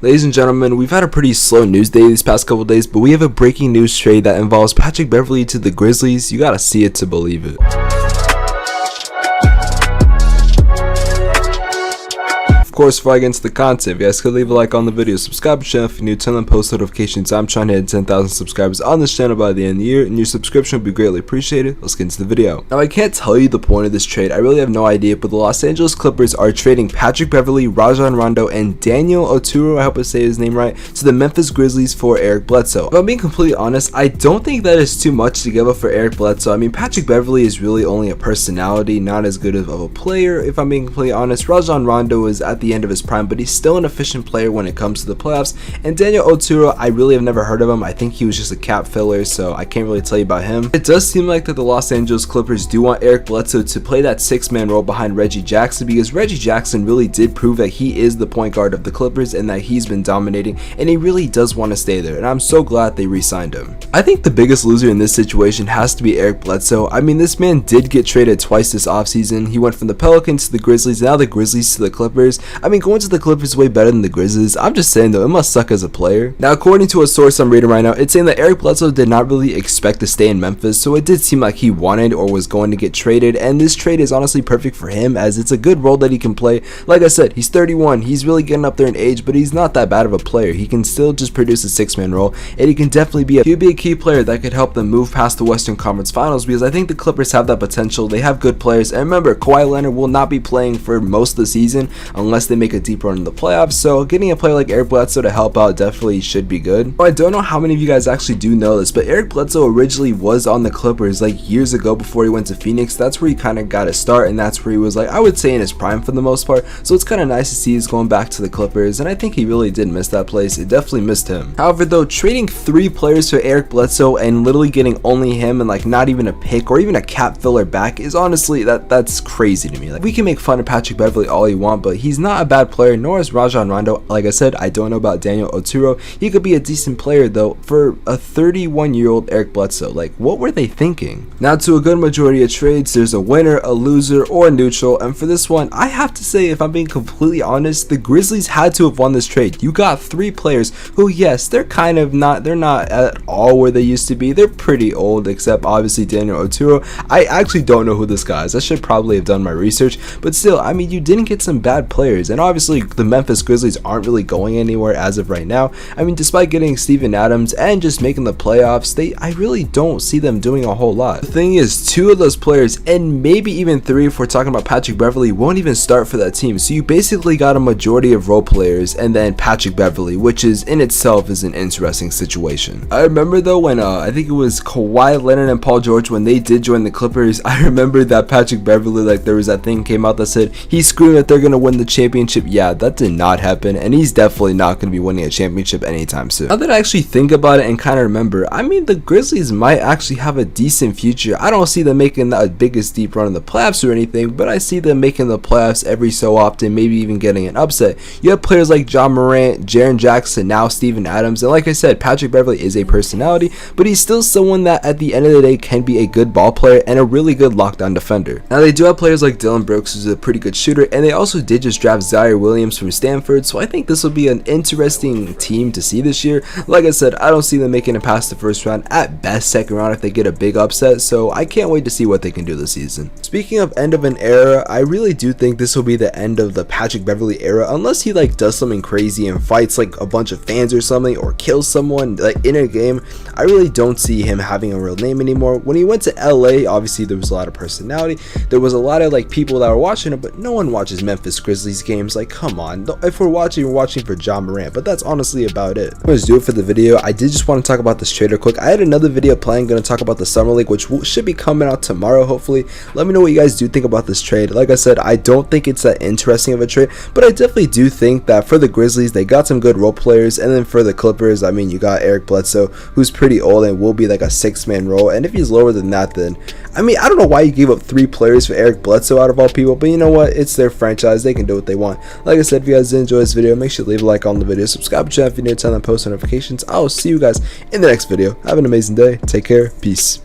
Ladies and gentlemen, we've had a pretty slow news day these past couple days, but we have a breaking news trade that involves Patrick Beverley to the Grizzlies. You gotta see it to believe it. Of course, before I get into the content, if you guys could leave a like on the video, subscribe to the channel if you're new, turn on post notifications. I'm trying to hit 10,000 subscribers on this channel by the end of the year, and your subscription would be greatly appreciated. Let's get into the video. Now, I can't tell you the point of this trade. I really have no idea, but the Los Angeles Clippers are trading Patrick Beverley, Rajon Rondo, and Daniel Oturu, I hope I say his name right, to the Memphis Grizzlies for Eric Bledsoe. If I'm being completely honest, I don't think that is too much to give up for Eric Bledsoe. I mean, Patrick Beverley is really only a personality, not as good of a player. If I'm being completely honest, Rajon Rondo is at the end of his prime, but he's still an efficient player when it comes to the playoffs. And Daniel Oturu, I really have never heard of him. I think he was just a cap filler, so I can't really tell you about him. It does seem like that the Los Angeles Clippers do want Eric Bledsoe to play that six-man role behind Reggie Jackson, because Reggie Jackson really did prove that he is the point guard of the Clippers and that he's been dominating, and he really does want to stay there, and I'm so glad they re-signed him. I think the biggest loser in this situation has to be Eric Bledsoe. I mean, this man did get traded twice this offseason. He went from the Pelicans to the Grizzlies, now the Grizzlies to the Clippers. I mean, going to the Clippers is way better than the Grizzlies. I'm just saying though, it must suck as a player. Now, according to a source I'm reading right now, it's saying that Eric Bledsoe did not really expect to stay in Memphis, so it did seem like he wanted or was going to get traded, and this trade is honestly perfect for him as it's a good role that he can play. Like I said, he's 31, he's really getting up there in age, but he's not that bad of a player. He can still just produce a six-man role, and he can definitely be a key player that could help them move past the Western Conference Finals, because I think the Clippers have that potential. They have good players, and remember, Kawhi Leonard will not be playing for most of the season unless they make a deep run in the playoffs, so getting a player like Eric Bledsoe to help out definitely should be good. I don't know how many of you guys actually do know this, but Eric Bledsoe originally was on the Clippers like years ago before he went to Phoenix. That's where he kind of got his start, and that's where he was, like, I would say, in his prime for the most part, so it's kind of nice to see he's going back to the Clippers, and I think he really did miss that place. It definitely missed him. However though, trading 3 players for Eric Bledsoe and literally getting only him and like not even a pick or even a cap filler back is honestly, that's crazy to me. Like, we can make fun of Patrick Beverley all you want, but he's not a bad player, nor is Rajon Rondo. Like I said, I don't know about Daniel Oturu. He could be a decent player though for a 31-year-old Eric Bledsoe. Like, what were they thinking? Now, to a good majority of trades, there's a winner, a loser, or a neutral, and for this one, I have to say, if I'm being completely honest, the Grizzlies had to have won this trade. You got 3 players who, yes, they're not at all where they used to be. They're pretty old, except obviously Daniel Oturu. I actually don't know who this guy is. I should probably have done my research, but still, I mean, you didn't get some bad players, and obviously the Memphis Grizzlies aren't really going anywhere as of right now. I mean, despite getting Steven Adams and just making the playoffs, I really don't see them doing a whole lot. The thing is, 2 of those players, and maybe even 3 if we're talking about Patrick Beverley, won't even start for that team. So you basically got a majority of role players and then Patrick Beverley, which is in itself is an interesting situation. I remember though when I think it was Kawhi Leonard and Paul George, when they did join the Clippers, I remember that Patrick Beverley, like, there was that thing came out that said he's screaming that they're gonna win the championship. Yeah, that did not happen, and he's definitely not going to be winning a championship anytime soon. Now that I actually think about it and kind of remember, I mean, the Grizzlies might actually have a decent future. I don't see them making the biggest deep run in the playoffs or anything, but I see them making the playoffs every so often, maybe even getting an upset. You have players like John Morant, Jaren Jackson, now Steven Adams, and like I said, Patrick Beverley is a personality, but he's still someone that at the end of the day can be a good ball player and a really good lockdown defender. Now, they do have players like Dillon Brooks, who's a pretty good shooter, and they also did just draft Ziaire Williams from Stanford, so I think this will be an interesting team to see this year. Like I said, I don't see them making it past the first round, at best second round if they get a big upset, so I can't wait to see what they can do this season. Speaking of end of an era, I really do think this will be the end of the Patrick Beverley era, unless he like does something crazy and fights like a bunch of fans or something, or kills someone like in a game. I really don't see him having a real name anymore. When he went to LA, obviously there was a lot of personality, there was a lot of like people that were watching him, but no one watches Memphis Grizzlies games. Like, come on, if we're watching for John Morant, but that's honestly about it. I'm going to do it for the video. I did just want to talk about this trade real quick. I had another video planned, going to talk about the Summer League, which should be coming out tomorrow, hopefully. Let me know what you guys do think about this trade. Like I said, I don't think it's that interesting of a trade, but I definitely do think that for the Grizzlies, they got some good role players, and then for the Clippers, I mean, you got Eric Bledsoe, who's pretty old and will be like a 6-man role, and if he's lower than that, then, I mean, I don't know why you gave up 3 players for Eric Bledsoe out of all people, but you know what? It's their franchise. They can do what they want. Like I said, if you guys did enjoy this video, make sure to leave a like on the video, subscribe to the channel if you're new, turn on post notifications. I will see you guys in the next video. Have an amazing day. Take care. Peace.